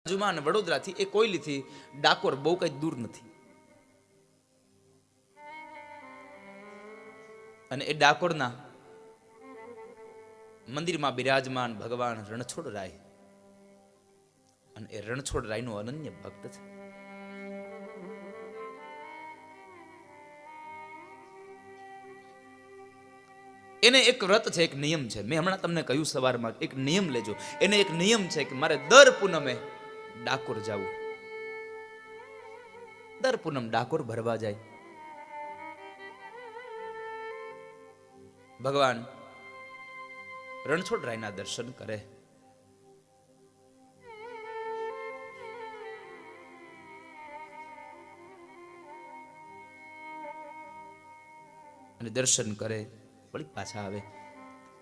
બાજુમાં અને વડોદરાથી એ કોયલીથી ડાકોર બહુ કઈ દૂર નથી. અને એ ડાકોરના મંદિરમાં બિરાજમાન ભગવાન રણછોડ રાય, અને એ રણછોડ રાયનો અનન્ય ભક્ત છે. એને એક વ્રત છે, એક નિયમ છે. મેં હમણાં તમને કહ્યું સવારમાં, એક નિયમ લેજો. એને એક નિયમ છે કે મારે દર પૂનમે ડાકોર જવું. દર પૂનમ ડાકોર ભરવા જાય. ભગવાન રણછોડ રાયના દર્શન કરે. અને દર્શન કરે વળી પાછા આવે.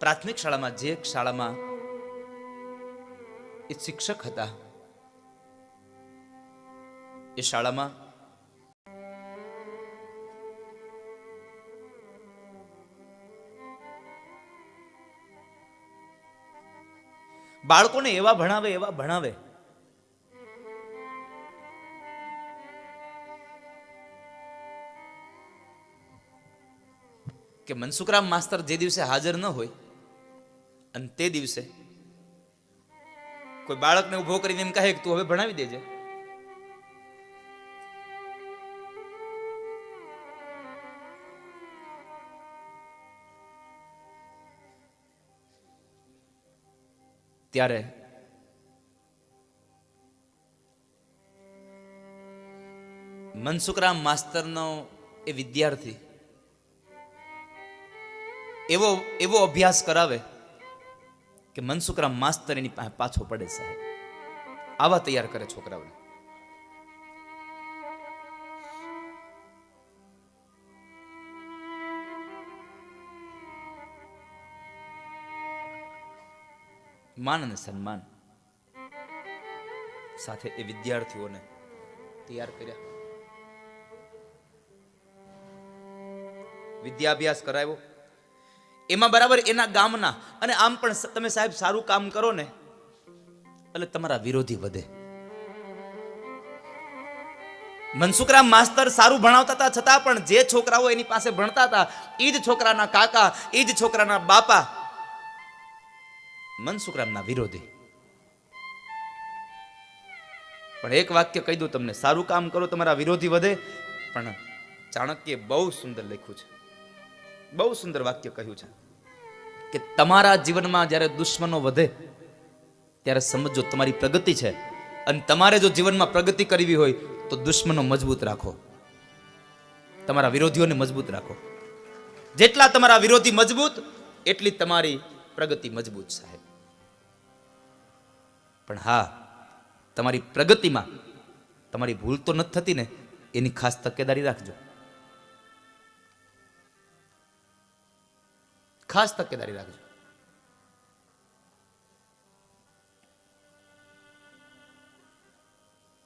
પ્રાથમિક શાળામાં, જે શાળામાં એ શિક્ષક હતા, એ શાળામાં બાળકોને એવા ભણાવે કે મનસુખરામ માસ્તર જે દિવસે હાજર ન હોય અને તે દિવસે કોઈ બાળકને ઉભો કરીને એમ કહે કે તું હવે ભણાવી દેજે, ત્યારે મનસુખરામ માસ્તરનો એ વિદ્યાર્થી એવો અભ્યાસ કરાવે કે મનસુખરામ માસ્તર એની પાછો પડે. સાહેબ આવા તૈયાર કરે છોકરાઓને. માન અને સન્માન સાથે એ વિદ્યાર્થીઓને તૈયાર કર્યા. વિદ્યાભ્યાસ કરાવ્યો. એમાં બરાબર એના ગામના, અને આમ પણ તમે સાહેબ સારું કામ કરો ને એટલે તમારા વિરોધી વધે. મનસુખરામ માસ્તર સારું ભણાવતા હતા, છતાં પણ જે છોકરાઓ એની પાસે ભણતા હતા એ જ છોકરાના કાકા, એ જ છોકરાના બાપા મનસુખરામના વિરોધી. પણ એક વાક્ય કહી દઉં તમને, સારું કામ કરો તમારા વિરોધી વધે. પણ ચાણક્યે બહુ સુંદર લખ્યું છે, બહુ સુંદર વાક્ય કહ્યું છે કે તમારા જીવનમાં જ્યારે દુશ્મનો વધે ત્યારે સમજો તમારી પ્રગતિ છે. અને તમારે જો જીવનમાં પ્રગતિ કરવી હોય તો દુશ્મનો મજબૂત રાખો, તમારા વિરોધીઓને મજબૂત રાખો. જેટલા તમારા વિરોધી મજબૂત એટલી તમારી પ્રગતિ મજબૂત. સાહેબ પણ હા, તમારી પ્રગતિમાં તમારી ભૂલ તો નથી થતી ને, એની ખાસ તકેદારી રાખજો, ખાસ તકેદારી રાખજો.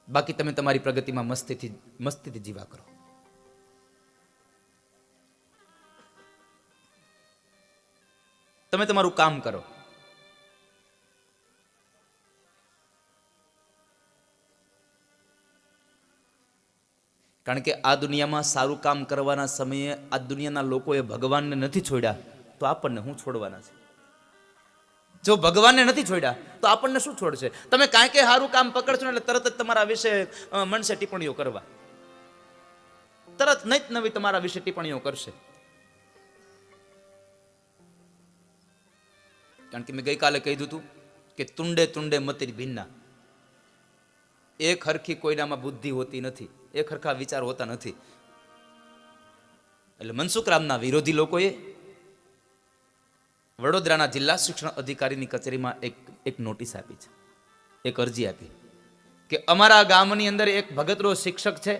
બાકી તમે તમારી પ્રગતિમાં મસ્તીથી જીવા કરો. તમે તમારું કામ કરો. કારણ કે આ દુનિયામાં સારું કામ કરવાના સમયે આ દુનિયાના લોકોએ ભગવાનને નથી છોડ્યા તો આપણને શું છોડવાના છે? જો ભગવાનને નથી છોડ્યા તો આપણને શું છોડશે? તમે કાંઈ કે સારું કામ પકડશો ને એટલે તરત જ તમારા વિશે મનસે ટિપ્પણીઓ કરવા, તરત નહીં નવી તમારા વિશે ટિપ્પણીઓ કરશે. કારણ કે મેં ગઈકાલે કહી દીધું કે તુંડે તુંડે મતિર ભિન્ના. એક હરખી કોઈનામાં બુદ્ધિ હોતી નથી, એક હરખા વિચાર હોતા નથી. એટલે મનસુખરામના વિરોધી લોકોએ વડોદરાના જિલ્લા શિક્ષણ અધિકારીની કચેરીમાં એક નોટિસ આપી છે, એક અરજી આપી કે અમારા ગામની અંદર એક ભગતરો શિક્ષક છે,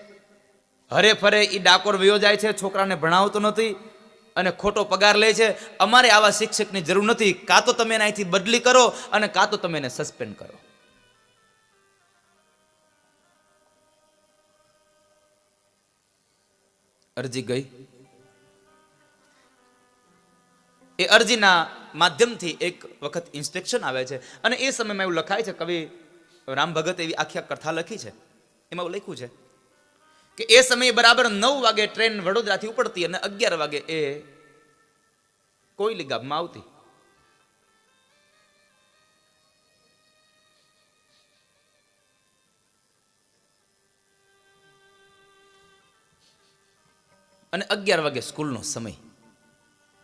હરે ફરે એ ડાકોર વયો જાય છે, છોકરાને ભણાવતો નથી અને ખોટો પગાર લે છે. અમારે આવા શિક્ષકની જરૂર નથી. કાં તો તમે એને અહીંથી બદલી કરો અને કાં તો તમે એને સસ્પેન્ડ કરો. અરજી ગઈ. એ અરજીના માધ્યમથી એક વખત ઇન્સ્પેક્શન આવે છે અને એ સમયમાં એવું લખાય છે, કવિ રામ ભગત એવી આખી કથા લખી છે, એમાં એવું લખ્યું છે કે એ સમયે બરાબર 9 વાગે ટ્રેન વડોદરાથી ઉપડતી અને 11 વાગે એ કોયલી ગામમાં આવતી. અને 11 વાગે સ્કૂલનો સમય,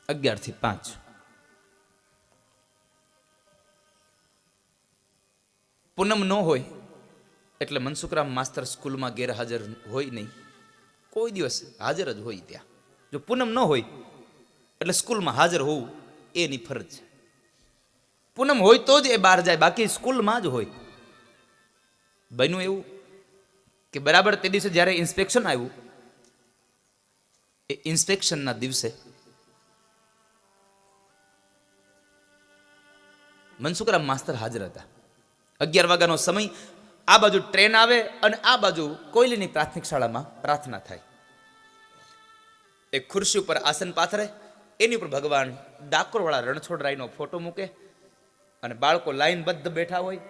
11 થી 5. પૂનમ ન હોય એટલે મનસુખરામ માસ્તર સ્કૂલમાં ગેરહાજર હોય નહીં, કોઈ દિવસ હાજર જ હોય ત્યાં. જો પૂનમ ન હોય એટલે સ્કૂલમાં હાજર હોવું એની ફરજ છે. પૂનમ હોય તો જ એ બહાર જાય, બાકી સ્કૂલમાં જ હોય. બન્યું એવું કે બરાબર તે દિવસે જ્યારે ઇન્સ્પેક્શન આવ્યું, એ ઇન્સ્પેક્શનના દિવસે મનસુખરામ માસ્તર હાજર હતા. 11 વાગ્યાનો સમય, આ બાજુ ટ્રેન આવે અને આ બાજુ કોયલીની પ્રાથમિક શાળામાં પ્રાર્થના થાય. એક ખુરશી ઉપર આસન પાથરે, એની ઉપર ભગવાન ડાકોરવાળા રણછોડરાયનો ફોટો મૂકે અને બાળકો લાઈનબદ્ધ બેઠા હોય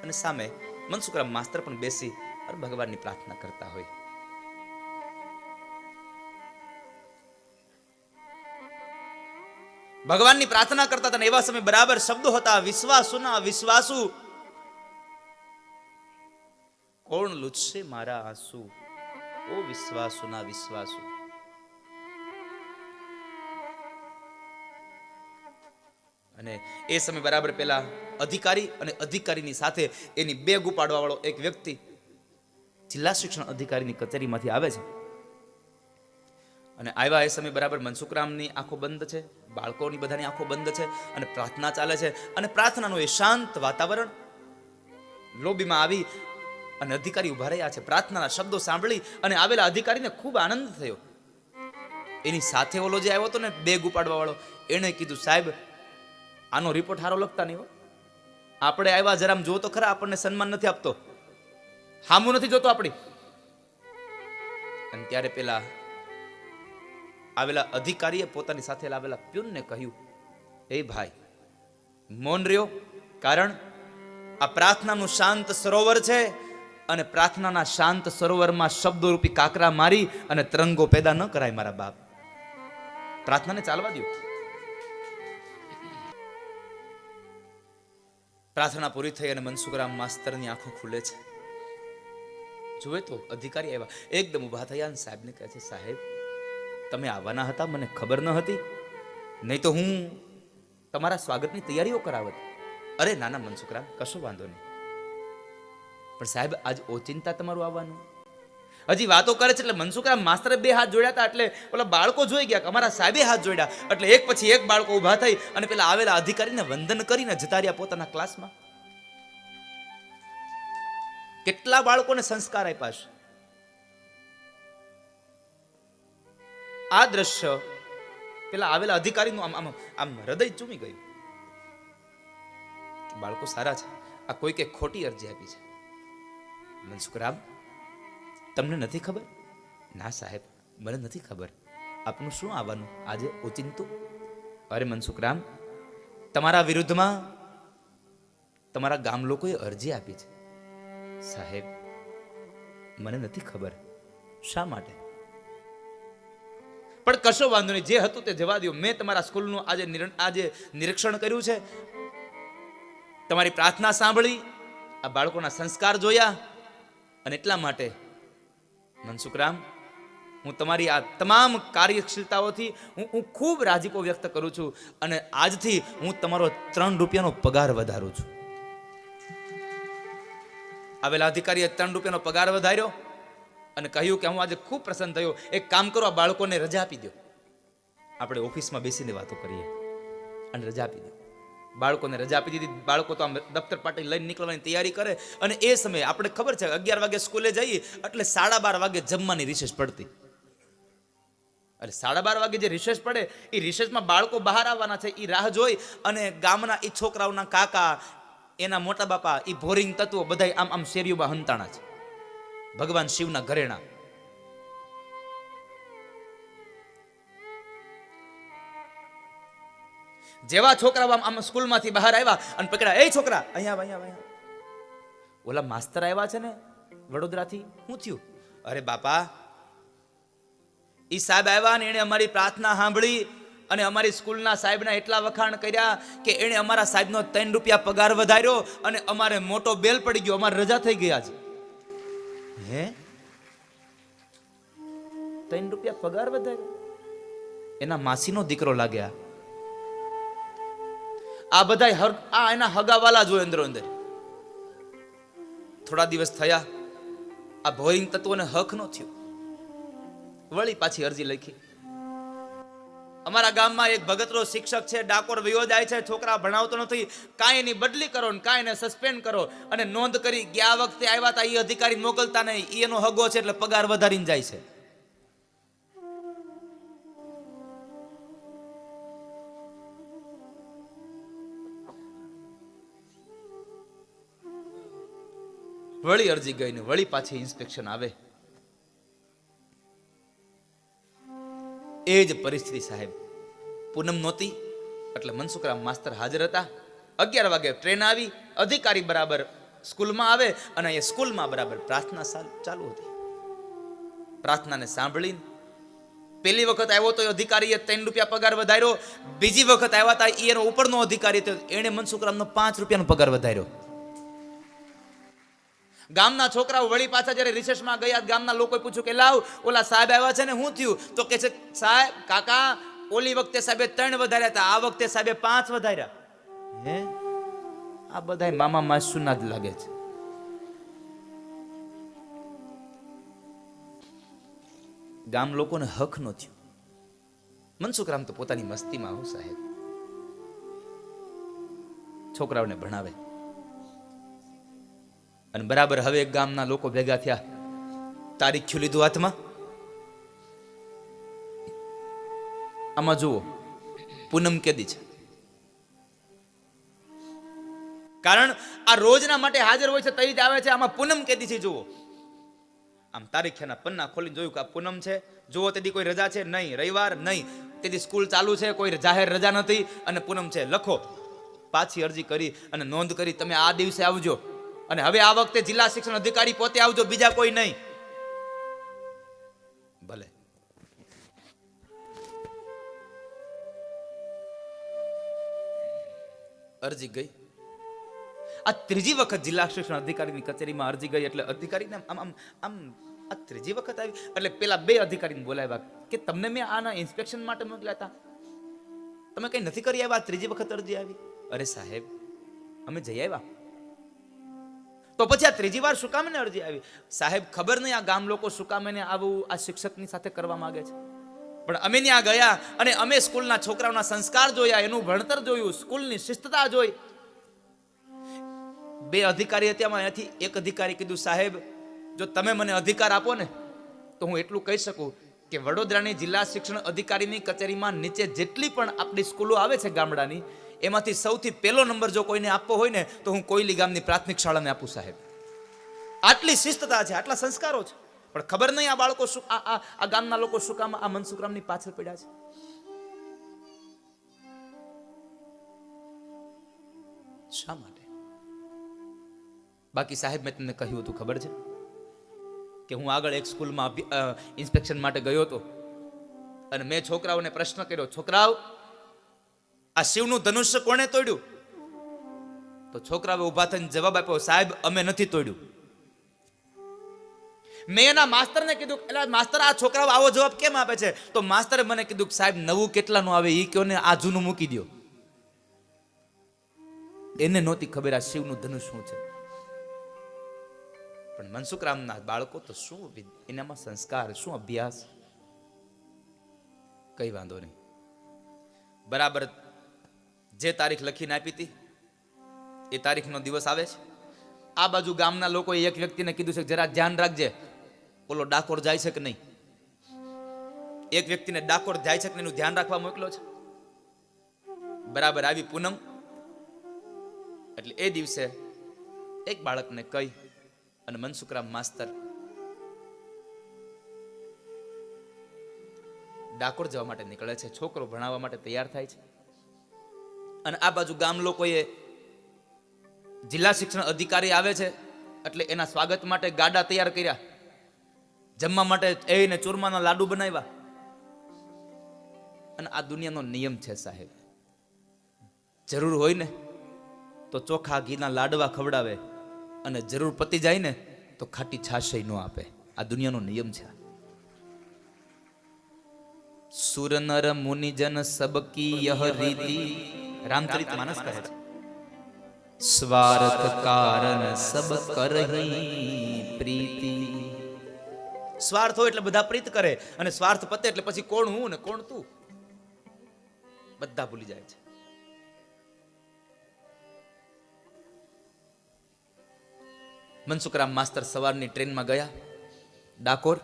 અને સામે મનસુખરામ માસ્તર પણ બેસી અને ભગવાનની પ્રાર્થના કરતા હોય. ભગવાનની પ્રાર્થના કરતા હતા. એવા સમય બરાબર શબ્દો હતા, વિશ્વાસુના વિશ્વાસુ, કોણ લૂછશે મારા આંસુ, ઓ વિશ્વાસુના વિશ્વાસુ. અને એ સમય બરાબર પેલા અધિકારી અને અધિકારીની સાથે એની બેગ ઉપાડવા વાળો એક વ્યક્તિ જિલ્લા શિક્ષણ અધિકારીની કચેરીમાંથી આવે છે. અને આવ્યા એ સમય બરાબર મનસુખરામની આંખો બંધ છે, બાળકોની બધાની આંખો બંધ છે અને પ્રાર્થના ચાલે છે. અને પ્રાર્થનાનું એ શાંત વાતાવરણ, લોબીમાં આવી અને અધિકારી ઉભા રહ્યા છે. પ્રાર્થનાના શબ્દો સાંભળી અને આવેલા અધિકારીને ખૂબ આનંદ થયો. એની સાથે ઓલો જે આવ્યો હતો ને બેગ ઉપાડવા વાળો, એણે કીધું, સાહેબ આનો રિપોર્ટ હારો લખતા નહીં હો, આપણે આવ્યા જરામ જો તો ખરા, આપણને સન્માન નથી આપતો, હામું નથી જોતો આપણી. અને ત્યારે પેલા આવેલા અધિકારીએ પોતાની સાથે આવેલા પ્યુનને કહ્યું, એ ભાઈ મૌન રહ્યો, કારણ આ પ્રાર્થનાનું શાંત સરોવર છે અને પ્રાર્થનાના શાંત સરોવરમાં શબ્દોરૂપી કાકરા મારી અને તરંગો પેદા ન કરાય મારા બાપ. પ્રાર્થનાને ચાલવા દો. પ્રાર્થના પૂરી થઈ અને મનસુખરામ માસ્તરની આંખો ખુલે છે. જુએ તો અધિકારી આવ્યા, એકદમ ઊભા થયા અને સાહેબને કહે છે, સાહેબ તમે આવવાના હતા, મને ખબર ન હતી, નહીં તો હું તમારા સ્વાગતની તૈયારીઓ કરાવત. અરે નાના મનસુખરામ, કશો વાંધો નહીં, પણ સાહેબ આજ ઓચિંતા તમારું આવવાનું. હજી વાતો કરે છે એટલે મનસુખરામ માસ્તરે 2 હાથ જોડ્યા હતા, એટલે ઓલા બાળકો જોઈ ગયા કે અમારા સાહેબે હાથ જોડ્યા, એટલે એક પછી એક બાળકો ઊભા થઈ અને પેલા આવેલા અધિકારીને વંદન કરીને જતા રહ્યા પોતાના ક્લાસમાં. કેટલા બાળકોને સંસ્કાર આપ્યા છે. આ દ્રશ્ય પેલા આવેલા અધિકારીનું આમ આમ આમ હૃદય ચૂમી ગયું. બાળકો સારા છે, આ કોઈ કે ખોટી અરજી આપી છે. મનસુખરામ, તમને નથી ખબર? ના સાહેબ, મને નથી ખબર. આપનું શું આવવાનું આજે ઓચિંતું? અરે મનસુખરામ, તમારા વિરુદ્ધમાં તમારા ગામ લોકોએ અરજી આપી છે. સાહેબ મને નથી ખબર શા માટે, પણ કશો વાંધો નહીં, જે હતું તે જવા દો. મેં તમારા સ્કૂલનું આજે નિરીક્ષણ કર્યું છે, તમારી પ્રાર્થના સાંભળી, આ બાળકોના સંસ્કાર જોયા, અને એટલા માટે મનસુખરામ હું તમારી આ તમામ કાર્યશીલતાઓથી હું ખૂબ રાજીપો વ્યક્ત કરું છું અને આજથી હું તમારો 3 રૂપિયાનો પગાર વધારું છું. આવેલા અધિકારીએ 3 રૂપિયાનો પગાર વધાર્યો અને કહ્યું કે હું આજે ખૂબ પ્રસન્ન થયો, એક કામ કરો, આ બાળકોને રજા આપી દો, આપણે ઓફિસમાં બેસીને વાતો કરીએ. અને રજા આપી દો. બાળકોને રજા આપી દીધી. બાળકો તો આમ દફતર પાટી લઈને નીકળવાની તૈયારી કરે. અને એ સમયે આપણે ખબર છે 11 વાગે સ્કૂલે જઈએ એટલે 12:30 વાગે જમવાની રિસેસ પડતી. એટલે 12:30 વાગે જે રિસેસ પડે એ રિસેસમાં બાળકો બહાર આવવાના છે, એ રાહ જોઈ અને ગામના એ છોકરાઓના કાકા, એના મોટા બાપા, એ ભોરિંગ તત્વો બધા આમ આમ શેરીઓમાં હંતાણા છે. ભગવાન શિવના ઘરેણા. જેવા છોકરા આમ સ્કૂલમાંથી બહાર આવ્યા અને પકડ્યા, એ છોકરા અહીંયા ઓલા માસ્તર આવ્યા છે ને વડોદરાથી, શું થયું? અરે બાપા, ઈ સાહેબ આવ્યા ને એને અમારી પ્રાર્થના સાંભળી અને અમારી સ્કૂલના સાહેબના એટલા વખાણ કર્યા કે એણે અમારા સાહેબનો 3 રૂપિયા પગાર વધાર્યો અને અમારે મોટો બેલ પડી ગયો, અમારે રજા થઈ ગયા છે. હે, 3 રૂપિયા પગાર વધાર્યો? એના માસીનો દીકરો લાગ્યા. આ બધા આ એના હગાવાલા જોયો અંદરો અંદર. થોડા દિવસ થયા, આ ભોઈંગ તત્વોને હક નો થયું. વળી પાછી અરજી લખી. અમારા ગામમાં એક ભગતરો શિક્ષક છે, ડાકોર વયો જાય છે, છોકરા ભણાવતો નથી, કાંઈ એની બદલી કરો ને કાંઈ એને સસ્પેન્ડ કરો. અને નોંધ કરી, ગયા વખતે આવ્યા હતા એ અધિકારી મોકલતા નહીં, એ એનો હગો છે એટલે પગાર વધારીને જાય છે. વળી અરજી ગઈ ને વળી પાછી ઇન્સ્પેક્શન આવે. એ જ પરિસ્થિતિ સાહેબ. પૂનમ નહોતી એટલે મનસુખરામ માસ્તર હાજર હતા. 11 વાગે ટ્રેન આવી, અધિકારી બરાબર સ્કૂલમાં આવે અને એ સ્કૂલમાં બરાબર પ્રાર્થના ચાલુ હતી. પ્રાર્થનાને સાંભળીને પહેલી વખત આવ્યો તો અધિકારીએ 3 રૂપિયા પગાર વધાર્યો. બીજી વખત આવ્યા હતા એનો ઉપરનો અધિકારી હતો, એણે મનસુખરામનો 5 રૂપિયાનો પગાર વધાર્યો. ગામના છોકરાઓ વળી પાછા જ્યારે રિસેસમાં ગયા, ગામના લોકોએ પૂછ્યું કે લાવ ઓલા સાહેબ આવ્યા છે ને શું થયું? તો કે છે સાહેબ કાકા, ઓલી વખતે સાહેબે 3 વધાર્યા હતા, આ વખતે સાહેબે 5 વધાર્યા. હે, આ બધાય મામા માસુના જ લાગે છે. ગામ લોકોને હક નો થયો. મનસુખરામ તો પોતાની મસ્તીમાં હું સાહેબ છોકરાઓને ભણાવે. અને બરાબર હવે એક ગામના લોકો ભેગા થયા, તારીખ લીધું હાથમાં. આમાં જુઓ પૂનમ કેદી છે, કારણ આ રોજના માટે હાજર હોય છે તઈ જ આવે છે. આમાં પૂનમ કેદી છે જુઓ. આમ તારીખના પન્ના ખોલીને જોયું કે આ પૂનમ છે. જુઓ તેથી કોઈ રજા છે નહીં, રવિવાર નહીં, તેથી સ્કૂલ ચાલુ છે, કોઈ જાહેર રજા નથી અને પૂનમ છે. લખો. પાછી અરજી કરી અને નોંધ કરી, તમે આ દિવસે આવજો અને હવે આ વખતે જિલ્લા શિક્ષણ અધિકારી પોતે આવજો, બીજા કોઈ નહીં. ભલે. અરજી ગઈ. આ ત્રીજી વખત જિલ્લા શિક્ષણ અધિકારીની કચેરીમાં અરજી ગઈ એટલે અધિકારીને આમ આમ આમ આ ત્રીજી વખત આવી એટલે પેલા 2 અધિકારીને બોલાવ્યા કે તમને મેં આના ઇન્સ્પેક્શન માટે મોકલ્યા હતા, તમે કઈ નથી કરી આવ્યા, ત્રીજી વખત અરજી આવી. અરે સાહેબ, અમે જઈ આવ્યા. તો પછી આ ત્રીજી વાર શું કામ ને અરજી આવી? સાહેબ ખબર નહીં આ ગામ લોકો શું કામ એને આવું આ શિક્ષકની સાથે કરવા માંગે છે. પણ અમે ત્યાં ગયા અને અમે સ્કૂલના છોકરાઓના સંસ્કાર જોયા, એનું ભણતર જોયું, સ્કૂલની શિસ્તતા જોઈ. 2 અધિકારી હતા, એમાંથી એક અધિકારી કીધું સાહેબ જો તમે મને અધિકાર આપો ને તો હું એટલું કહી શકું કે વડોદરાની જિલ્લા શિક્ષણ અધિકારીની કચેરીમાં નીચે જેટલી પણ આપણી સ્કૂલો આવે છે ગામડાની, એમાંથી સૌથી પહેલો નંબર જો કોઈને આપવો હોય ને તો હું કોઈલી ગામની પ્રાથમિક શાળાને આપું સાહેબ. આટલી શિસ્તતા છે, આટલા સંસ્કારો છે. પણ ખબર નહીં આ બાળકો શું આ ગામના લોકો શું કામ આ મનસુખરામની પાછળ પડ્યા છે. શા માટે? બાકી સાહેબ મેં તમને કહ્યું હતું ખબર છે કે હું આગળ એક સ્કૂલમાં ઇન્સ્પેક્શન માટે ગયો હતો અને મેં છોકરાઓને પ્રશ્ન કર્યો, છોકરાઓ આ શિવનું ધનુષ્ય કોણે તોડ્યું? તો છોકરાઓ ઊભા થઈને જવાબ આપ્યો, સાહેબ અમે નથી તોડ્યું. મેં એના માસ્તરને કીધું, એટલે માસ્તર આ છોકરાઓ આવો જવાબ કેમ આપે છે? તો માસ્તરે મને કીધું સાહેબ નવું કેટલાનું આવે એ કયો ને, આ જૂનું મૂકી દો. એને નહોતી ખબર આ શિવનું ધનુષ શું છે. પણ મનસુખરામના બાળકો તો શું, એનામાં સંસ્કાર, શું અભ્યાસ. કઈ વાંધો નહીં. બરાબર જે તારીખ લખીને આપી હતી એ તારીખનો દિવસ આવે છે. આ બાજુ ગામના લોકોએ એક વ્યક્તિને કીધું છે જરા ધ્યાન રાખજે, ઓલો ડાકોર જાય છે કે નહીં. એક વ્યક્તિને ડાકોર જાય છે કે નહીં એનું ધ્યાન રાખવા મોકલો છે. બરાબર આવી પૂનમ એટલે એ દિવસે એક બાળકને કહી અને મનસુખરામ માસ્તર ડાકોર જવા માટે નીકળે છે. છોકરો ભણાવવા માટે તૈયાર થાય છે અને આ બાજુ ગામ લોકોએ જિલ્લા શિક્ષણ અધિકારી આવે છે એટલે એના સ્વાગત માટે ગાડા તૈયાર કર્યા, જમવા માટે એને ચૂરમાના લાડુ બનાવ્યા. અને આ દુનિયાનો નિયમ છે સાહેબ, જરૂર હોય ને તો ચોખા ઘીના લાડવા ખવડાવે, અને જરૂર પતી જાય ને તો ખાટી છાશ ન આપે. આ દુનિયાનો નિયમ છે. સુર નર મુનિજન સબકી યહ રીતિ, રામચરિત માનસ કહે છે. સ્વાર્થ કારણ સબ કરહી પ્રીતિ. સ્વાર્થ હોય એટલે બધા પ્રીત કરે, અને સ્વાર્થ પતે એટલે પછી કોણ હું ને કોણ તું બધા ભૂલી જાય છે. મનસુખરામ માસ્તર સવારની ટ્રેનમાં ગયા ડાકોર,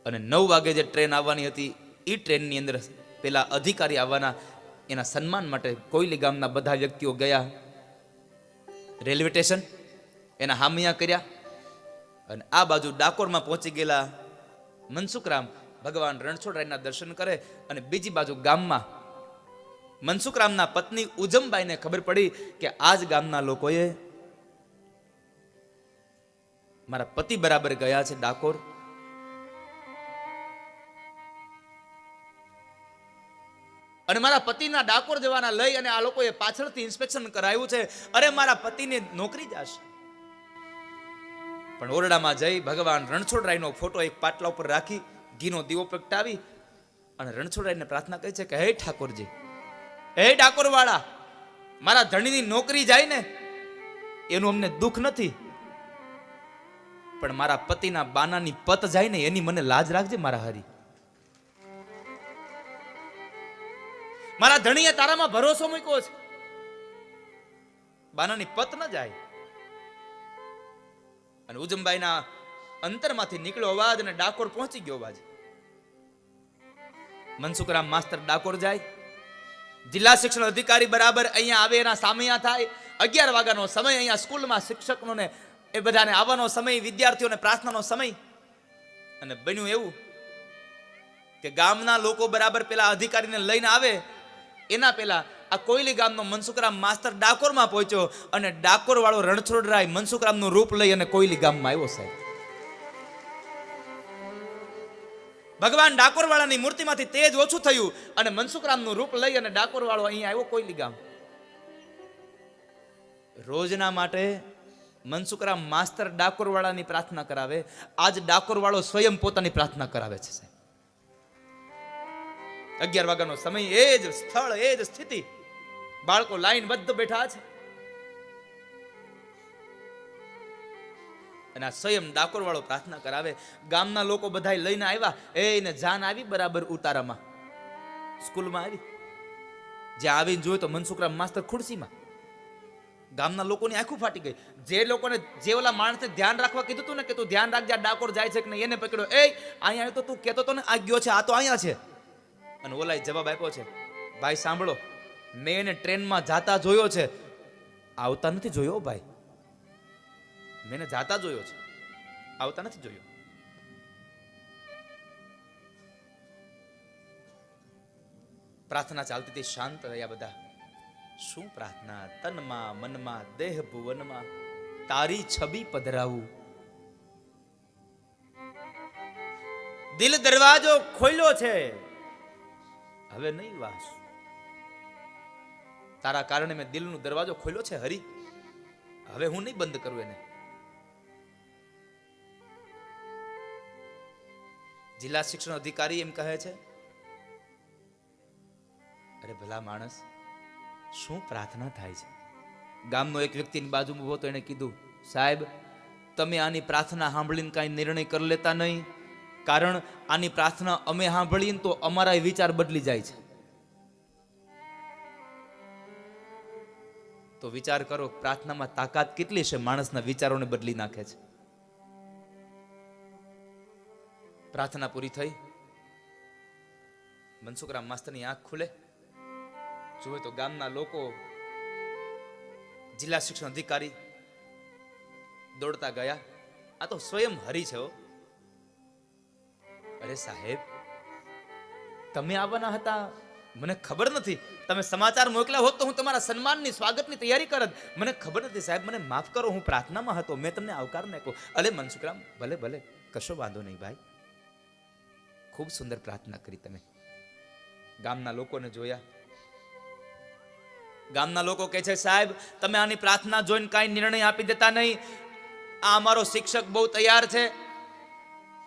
અને 9 વાગે જે ટ્રેન આવવાની હતી એ ટ્રેનની અંદર પેલા અધિકારી આવવાના, એના સન્માન માટે કોયલી ગામના બધા વ્યક્તિઓ ગયા રેલવે સ્ટેશન, એના હામિયા કર્યા. અને આ બાજુ ડાકોરમાં પહોંચી ગયેલા મનસુખરામ ભગવાન રણછોડરાયના દર્શન કરે. અને બીજી બાજુ ગામમાં મનસુખરામના પત્ની ઉજમબાઈને ખબર પડી કે આજ ગામના લોકોએ મારા પતિ બરાબર ગયા છે ડાકોર, અને મારા પતિના ડાકોર જવાના લઈ અને આ લોકોએ પાછળથી ઇન્સ્પેક્શન કરાયું છે. અરે મારા પતિને નોકરી જશે. પણ ઓરડામાં જઈ ભગવાન રણછોડરાયનો ફોટો એક પાટલા ઉપર રાખી ઘીનો દીવો પ્રગટાવી અને રણછોડરાયને પ્રાર્થના કરી છે કે હે ઠાકોરજી, હે ડાકોર વાળા, મારા ધણીની નોકરી જાય ને એનું અમને દુઃખ નથી, પણ મારા પતિના બાનાની પત જાય ને એની મને લાજ રાખજે મારા હરી. મારા ધણીએ તારામાં ભરોસો મૂક્યો છે, બાનાની પત ન જાય. અને ઉજમબાઈના અંતરમાંથી નીકળ્યો અવાજ અને ડાકોર પહોંચી ગયો અવાજ. મનસુખરામ માસ્તર ડાકોર જાય, જિલ્લા શિક્ષણ અધિકારી બરાબર અહીંયા આવે, એના સામૈયા થાય. 11 વાગ્યાનો સમય અહીંયા સ્કૂલમાં શિક્ષકોને એ બધાને આવવાનો સમય, વિદ્યાર્થીઓને પ્રાર્થનાનો સમય. અને બન્યું એવું કે ગામના લોકો બરાબર પેલા અધિકારીને લઈને આવે એના પેલા આ કોયલી ગામનો મનસુખરામ માસ્તર ડાકોરમાં પહોંચ્યો, અને ડાકોર વાળો રણછોડરાય મનસુખરામનું રૂપ લઈ અને કોયલી ગામમાં આવ્યો સાહેબ. ભગવાન ડાકોર વાળાની મૂર્તિમાંથી તેજ ઓછું થયું અને મનસુખરામનું રૂપ લઈ અને ડાકોર વાળો અહીંયા આવ્યો કોયલી ગામ. રોજના માટે મનસુખરામ માસ્તર ડાકોર વાળાની પ્રાર્થના કરાવે, આજ ડાકોર વાળો સ્વયં પોતાની પ્રાર્થના કરાવે છે સાહેબ. 11 વાગ્યાનો સમય, એ જ સ્થળ, એ જ સ્થિતિ, બાળકો લાઈનબદ્ધ બેઠા છે. અને આ સ્વયં ડાકોર વાળો પ્રાર્થના કરાવે. ગામના લોકો બધા લઈને આવ્યા, એને જાન આવી બરાબર ઉતારામાં, સ્કૂલમાં આવી. જ્યાં આવીને જોયું તો મનસુખરામ માસ્તર ખુરશીમાં. ગામના લોકોની આંખો ફાટી ગઈ. જે લોકોને, જે ઓલા માણસને ધ્યાન રાખવા કીધું હતું ને કે તું ધ્યાન રાખજે ડાકોર જાય છે કે નહીં, એને પકડ્યો. એ અહીંયા તો તું કહેતો તો ને આ ગયો છે, આ તો અહીંયા છે. અને ઓલાએ જવાબ આપ્યો છે, ભાઈ સાંભળો, મેં એને ટ્રેનમાં જાતા જોયો છે, આવતા નથી જોયો ભાઈ. મેં એને જાતા જોયો છે, આવતા નથી જોયો. પ્રાર્થના ચાલતી હતી, શાંત રહ્યા બધા. શું પ્રાર્થના? તનમાં મનમાં દેહ ભુવનમાં તારી છબી પધરાવું. દિલ દરવાજો ખોલ્યો છે, હવે નહીં વાસ. તારા કારણે મેં દિલનો દરવાજો ખોલ્યો છે હરી, હવે હું નહીં બંધ કરું એને. જિલ્લા શિક્ષણ અધિકારી એમ કહે છે, અરે ભલા માણસ, શું પ્રાર્થના થાય છે? ગામનો એક વ્યક્તિની બાજુમાં ઉભો તો એને કીધું, સાહેબ તમે આની પ્રાર્થના સાંભળીને કાંઈ નિર્ણય કરી લેતા નહીં, કારણ આની પ્રાર્થના અમે સાંભળીને તો અમારા વિચાર બદલી જાય છે. તો વિચાર કરો, પ્રાર્થનામાં તાકાત કેટલી છે, માણસના વિચારોને બદલી નાખે છે. પ્રાર્થના પૂરી થઈ, મનસુખરામ માસ્તરની આંખ ખુલે, જોવે તો ગામના લોકો, જિલ્લા શિક્ષણ અધિકારી દોડતા ગયા. આ તો સ્વયં હરી છે. અરે સાહેબ, તમે આવવાના હતા મને ખબર નથી, તમે સમાચાર મોકલ્યા હોત તો હું તમારા સન્માનની સ્વાગતની તૈયારી કરત. મને ખબર નથી સાહેબ, મને માફ કરો, હું પ્રાર્થનામાં હતો, મેં તમને આવકાર નાખ્યો. અલે મનસુખરામ, ભલે ભલે, કશો વાંધો નહીં ભાઈ. ખૂબ સુંદર પ્રાર્થના કરી તમે. ગામના લોકોને જોયા. ગામના લોકો કહે છે સાહેબ તમે આની પ્રાર્થના જોઈને કાંઈ નિર્ણય આપી દેતા નહીં. આ અમારો શિક્ષક બહુ તૈયાર છે.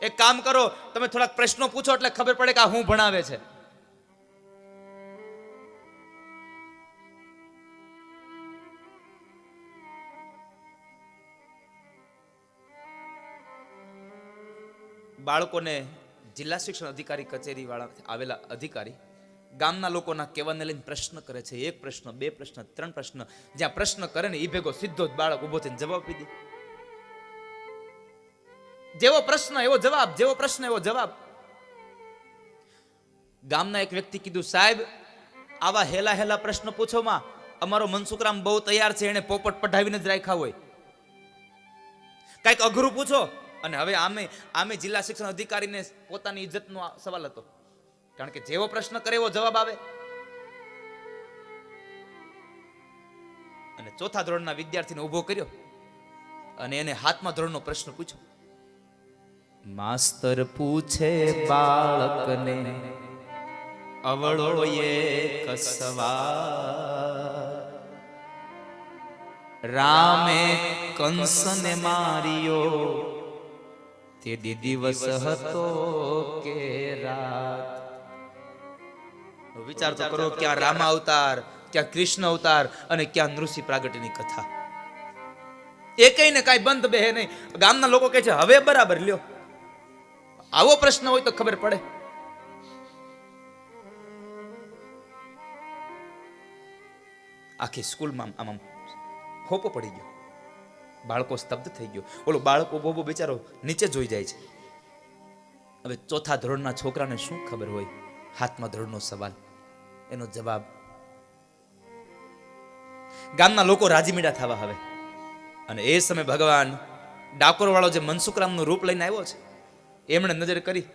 એક કામ કરો, તમે થોડાક પ્રશ્નો પૂછો એટલે ખબર પડે કે આ હું ભણાવે છે. બાળકોને જિલ્લા શિક્ષણ અધિકારી કચેરી વાળા આવેલા અધિકારી ગામના લોકોના કહેવાને લઈને પ્રશ્ન કરે છે. એક પ્રશ્ન, બે પ્રશ્ન, ત્રણ પ્રશ્ન. જ્યાં પ્રશ્ન કરે ને એ ભેગો સીધો જ બાળક ઉભો થઈને જવાબ આપી દે. જેવો પ્રશ્ન એવો જવાબ, જેવો પ્રશ્ન એવો જવાબ. ગામના એક વ્યક્તિ કીધું સાહેબ આવા હેલા હેલા પ્રશ્ન પૂછોમાં અમારો મનસુખરામ બહુ તૈયાર છે, એને પોપટ પઢાવીને જ રાખ્યા હોય. કઈક અઘરું પૂછો. અને હવે આમે જિલ્લા શિક્ષણ અધિકારીને પોતાની ઇજ્જતનો સવાલ હતો, કારણ કે જેવો પ્રશ્ન કરે એવો જવાબ આવે. અને ચોથા ધોરણના વિદ્યાર્થીને ઉભો કર્યો અને એને હાથમાં ધોરણનો પ્રશ્ન પૂછ્યો. માસ્તર પૂછે બાળકને અવળો એક સવાલ, રામે કંસને માર્યો તે દિવસ હતો કે રાત. વિચાર તો કરો, ક્યાં રામ અવતાર, ક્યાં કૃષ્ણ અવતાર અને ક્યાં નૃષિ પ્રાગટ્યની કથા. એકેય ને કાંઈ બંધ બે નહીં. ગામના લોકો કહે છે હવે બરાબર લ્યો, આવો પ્રશ્ન હોય તો ખબર પડે. આખી સ્કૂલમાં આમ ખોપો પડી ગયો. બાળકો સ્તબ્ધ થઈ ગયો. ઓલો બાળકો બોબો બિચારો નીચે જોઈ જાય છે. હવે ચોથા ધોરણના છોકરાને શું ખબર હોય હાથમાં ધોરણનો સવાલ, એનો જવાબ. ગામના લોકો રાજી મીડા થવા હવે. અને એ સમયે ભગવાન ડાકોર વાળો જે મનસુખરામનું રૂપ લઈને આવ્યો છે, એમણે નજર કરી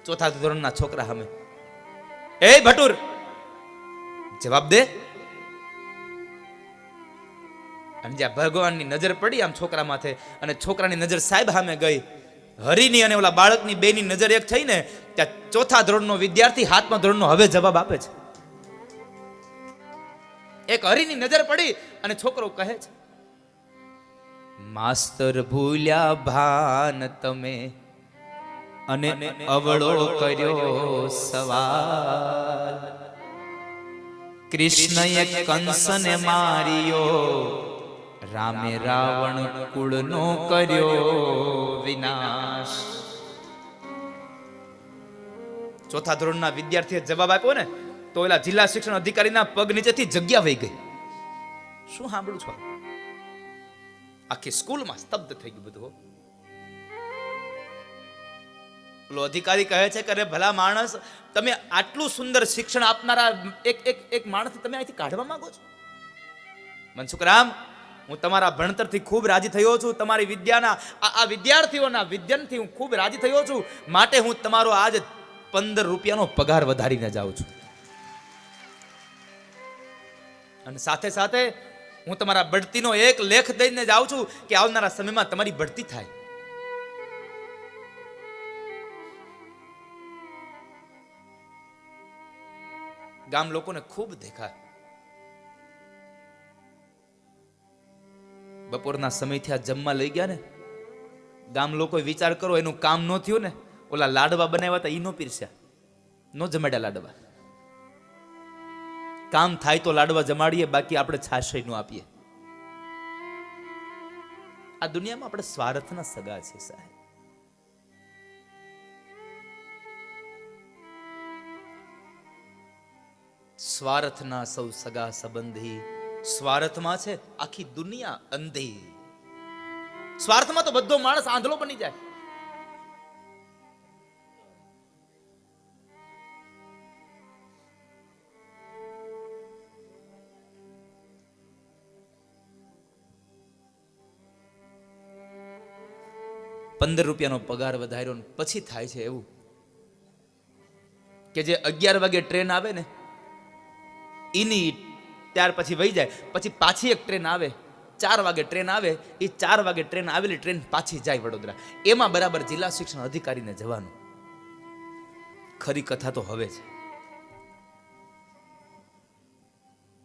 ચોથા ધોરણના છોકરા સામે. એ ભટુર જવાબ દે. અને જ્યાં ભગવાનની નજર પડી આમ છોકરા માથે, અને છોકરાની નજર સાહેબ સામે ગઈ, હરિની અને ઓલા બાળકની બેની નજર એક થઈને ત્યાં ચોથા ધોરણનો વિદ્યાર્થી હાથમાં ધોરણનો હવે જવાબ આપે છે. એક હરિની નજર પડી અને છોકરો કહે છે માસ્તર ભૂલ્યા ભાન તમે અને અવળો કર્યો સવાલ, કૃષ્ણએ કંસને માર્યો, રામે રાવણ કુળનો કર્યો વિનાશ. ચોથા ધોરણના વિદ્યાર્થીએ જવાબ આપ્યો ને તો એલા જિલ્લા શિક્ષણ અધિકારીના પગ નીચેથી જગ્યા વહી ગઈ. શું સાંભળું છો? આખી સ્કૂલમાં સ્તબ્ધ થઈ ગયું બધું. પેલો અધિકારી કહે છે કે અરે ભલા માણસ, તમે આટલું સુંદર શિક્ષણ આપનારા એક માણસ તમે અહીંથી કાઢવા માંગો છો? મનસુખરામ, હું તમારા ભણતરથી ખૂબ રાજી થયો છું. તમારી વિદ્યાના આ વિદ્યાર્થીઓના વિદ્યાનથી હું ખૂબ રાજી થયો છું. માટે હું તમારો આજ 15 રૂપિયાનો પગાર વધારીને જાઉં છું. અને સાથે સાથે હું તમારા બઢતીનો એક લેખ દઈને જાઉં છું કે આવનારા સમયમાં તમારી બઢતી થાય. ગામ લોકોને ખૂબ દેખાય. બપોરના સમયથી આ જમવા લઈ ગયા ને, ગામ લોકો વિચાર કરો એનું કામ ન થયું ને, ઓલા લાડવા બનાવ્યા હતા ઈ નો પીરસ્યા, નો જમાડ્યા લાડવા. કામ થાય તો લાડવા જમાડીએ, બાકી આપણે છાશય નો આપીએ. આ દુનિયામાં આપણે સ્વાર્થના સગા છે સાહેબ. સ્વાર્થના સૌ સગા સંબંધી, સ્વાર્થમાં છે આખી દુનિયા અંધી. સ્વાર્થમાં તો બધો માણસ આંધળો બની જાય. ₹15 પગાર વધાર્યો પછી થાય છે એવું કે જે 11 વાગે ટ્રેન આવે ને એની ત્યાર પછી વહી જાય, પછી પાછી એક ટ્રેન આવે, 4 વાગે ટ્રેન આવે, એ 4 વાગે ટ્રેન આવેલી ટ્રેન પાછી જાય વડોદરા. એમાં બરાબર જિલ્લા શિક્ષણ અધિકારીને જવાનું. ખરી કથા તો હવે છે.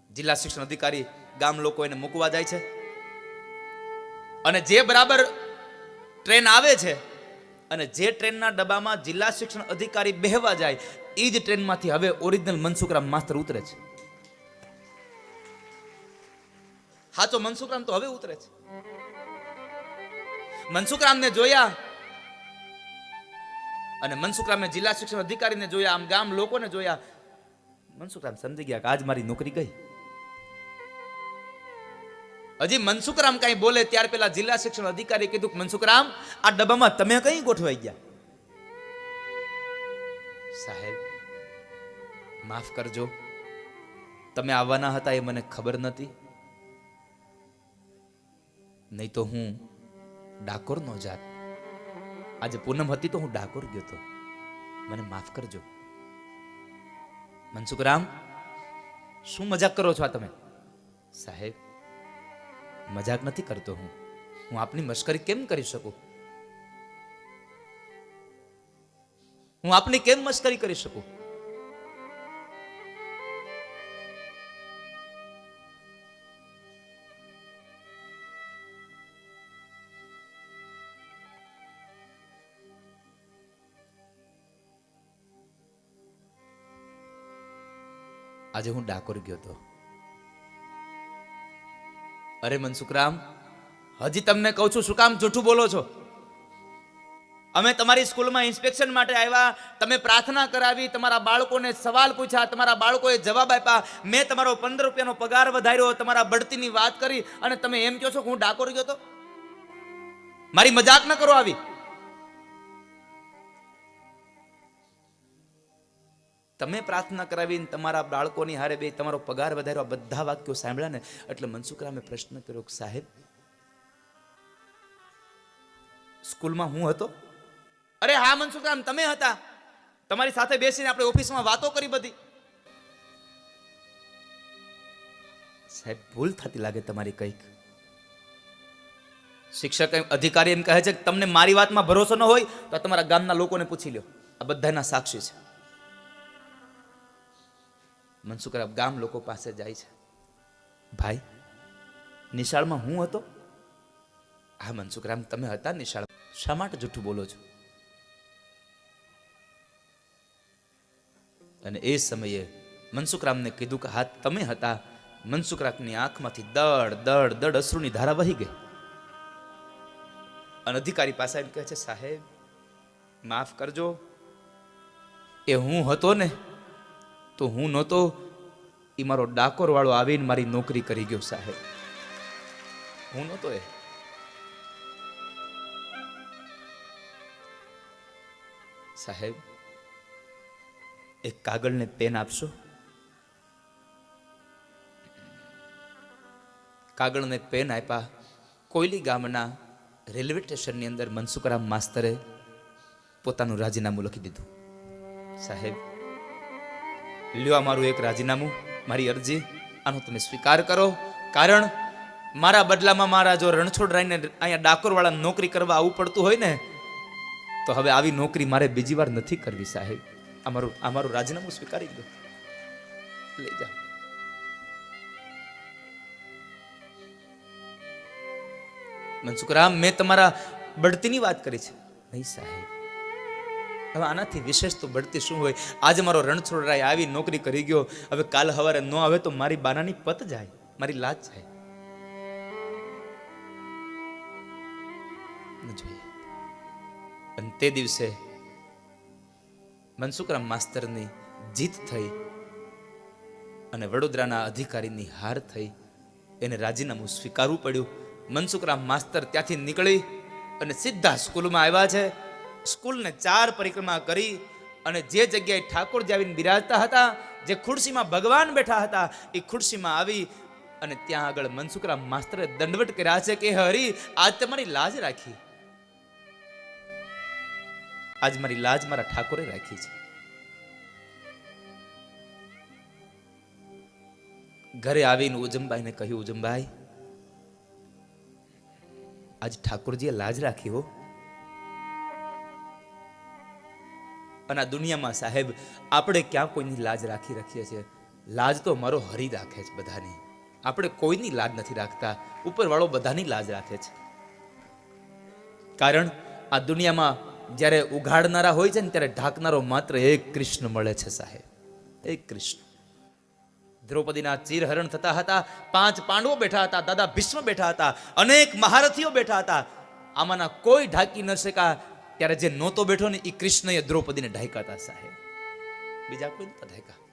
જિલ્લા શિક્ષણ અધિકારી ગામ લોકો એને મૂકવા જાય છે, અને જે બરાબર ટ્રેન આવે છે અને જે ટ્રેનના ડબ્બામાં જિલ્લા શિક્ષણ અધિકારી બેહવા જાય, એ જ ટ્રેનમાંથી હવે ઓરિજિનલ મનસુખરામ માસ્તર ઉતરે છે. હાચો મનસુખરામ તો હવે ઉતરે છે. મનસુખરામને જોયા અને મનસુખરામે જિલ્લા શિક્ષણ અધિકારીને જોયા, આમ ગામ લોકોને જોયા. મનસુખરામ સમજી ગયા કે આજ મારી નોકરી ગઈ. હજી મનસુખરામ કઈ બોલે ત્યાર પેલા જિલ્લા શિક્ષણ અધિકારી કીધું કે મનસુખરામ, આ ડબ્બામાં તમે કઈ ગોઠવાઈ ગયા? સાહેબ માફ કરજો, તમે આવવાના હતા એ મને ખબર નથી, નહીં તો હું ડાકોર નો જાત. આજે પૂનમ હતી તો હું ડાકોર ગયો હતો, મને માફ કરજો. મનસુખરામ, શું મજાક કરો છો આ તમે? સાહેબ મજાક નથી કરતો હું આપની મશ્કરી કેમ કરી શકું? હું આપની કેમ મશ્કરી કરી શકું? આજે હું ડાકોર ગયો હતો. અરે મનસુખરામ, હજી તમને કહું છું, શું કામ જૂઠું બોલો છો? અમે તમારી સ્કૂલમાં ઇન્સ્પેક્શન માટે આવ્યા, તમે પ્રાર્થના કરાવી, તમારા બાળકોને સવાલ પૂછ્યા, તમારા બાળકોએ જવાબ આપ્યા, મેં તમારો 15 રૂપિયાનો પગાર વધાર્યો, તમારા બઢતીની વાત કરી, અને તમે એમ કહો છો કે હું ડાકોર ગયો હતો? મારી મજાક ન કરો આવી. તમે પ્રાર્થના કરાવીને તમારા બાળકોની હારે બે તમારો પગાર વધાર્યો, બધા વાક્યો સાંભળ્યા ને એટલે મનસુખરામે પ્રશ્ન કર્યો કે સાહેબ સ્કૂલમાં હું હતો? અરે હા મનસુખરામ, તમે હતા. તમારી સાથે બેસીને આપણે ઓફિસમાં વાતો કરી બધી. સાહેબ ભૂલ થતી લાગે તમારી કંઈક. શિક્ષક અધિકારી એમ કહે છે કે તમને મારી વાતમાં ભરોસો ન હોય તો તમારા ગામના લોકોને પૂછી લ્યો, આ બધાના સાક્ષી છે. મનસુખરામ ગામ લોકો પાસે જાય છે. ભાઈ નિશાળમાં હું હતો? હા મનસુખરામ, તમે હતા નિશાળ. શા માટે જૂઠું બોલો છો? અને એ સમયે મનસુખરામને કીધું કે હા તમે હતા. મનસુખરામની આંખમાંથી દડ દડ દડ અશ્રુની ધારા વહી ગઈ. અને અધિકારી પાસે એમ કહે છે સાહેબ માફ કરજો, એ હું હતો ને તો હું નહોતો, એ મારો ડાકોર વાળો આવીને મારી નોકરી કરી ગયો સાહેબ, હું નહોતો. એ સાહેબ એક કાગળ ને પેન આપશો? કાગળ ને પેન આપ્યા. કોયલી ગામના રેલવે સ્ટેશનની અંદર મનસુખરામ માસ્તરે પોતાનું રાજીનામું લખી દીધું. સાહેબ લ્યો મારું એક રાજીનામું, મારી અરજી, આનો તમે સ્વીકાર કરો. કારણ મારા બદલામાં મારા જો રણછોડરાયને અહીંયા ડાકોર વાળા નોકરી કરવા આવવું પડતું હોય ને તો હવે આવી નોકરી મારે બીજી વાર નથી કરવી. સાહેબ અમારું રાજીનામું સ્વીકારી દો, લઈ જાઓ. મનસુખરામ મેં તમારા બઢતીની વાત કરી છે. નહીં સાહેબ, હવે આનાથી વિશેષ તો બઢતી શું હોય? આજે મારો રણછોડરાય આવી નોકરી કરી ગયો, હવે કાલ સવારે ન આવે તો મારી બાનાની પત જાય, મારી લાજ જાય. જોઈએ. અને તે દિવસે મનસુખરામ માસ્તરની જીત થઈ અને વડોદરાના અધિકારીની હાર થઈ. એને રાજીનામું સ્વીકારવું પડ્યું. મનસુખરામ માસ્તર ત્યાંથી નીકળી અને સીધા સ્કૂલમાં આવ્યા છે. સ્કૂલને 4 પરિક્રમા કરી અને જે જગ્યાએ ઠાકોરજી આવીને બિરાજતા હતા, જે ખુરશીમાં ભગવાન બેઠા હતા, એ ખુરશીમાં આવી અને ત્યાં આગળ મનસુખરામ માસ્તરે દંડવટ કર્યા છે કે હરી આજ તમારી લાજ રાખી, આજ મારી લાજ મારા ઠાકોરે રાખી છે. ઘરે આવીને ઉજમબાઈને કહ્યું, ઉજમબાઈ, આજ ઠાકોરજીએ લાજ રાખી હો. અને આ દુનિયામાં સાહેબ આપણે ક્યાં કોઈની લાજ રાખીએ છીએ? લાજ તો મારો હરી રાખે છે બધાની. આપણે કોઈની લાજ નથી રાખતા. ઉપરવાળો બધાની લાજ રાખે છે. કારણ આ દુનિયામાં જ્યારે ઉઘાડનારા હોય છે ને ત્યારે ઢાંકનારો માત્ર એક કૃષ્ણ મળે છે સાહેબ, એક કૃષ્ણ. દ્રૌપદીના ચીરહરણ થતા હતા, 5 પાંડવો બેઠા હતા, દાદા ભીષ્મ બેઠા હતા, અનેક મહારથીઓ બેઠા હતા. આમાંના કોઈ ઢાંકી ન શકા. ત્યારે જે નહોતો બેઠો ને એ કૃષ્ણએ દ્રૌપદીને ઢાંક્યા હતા સાહેબ, બીજા કોઈ નહોતા ઢાંક્યા.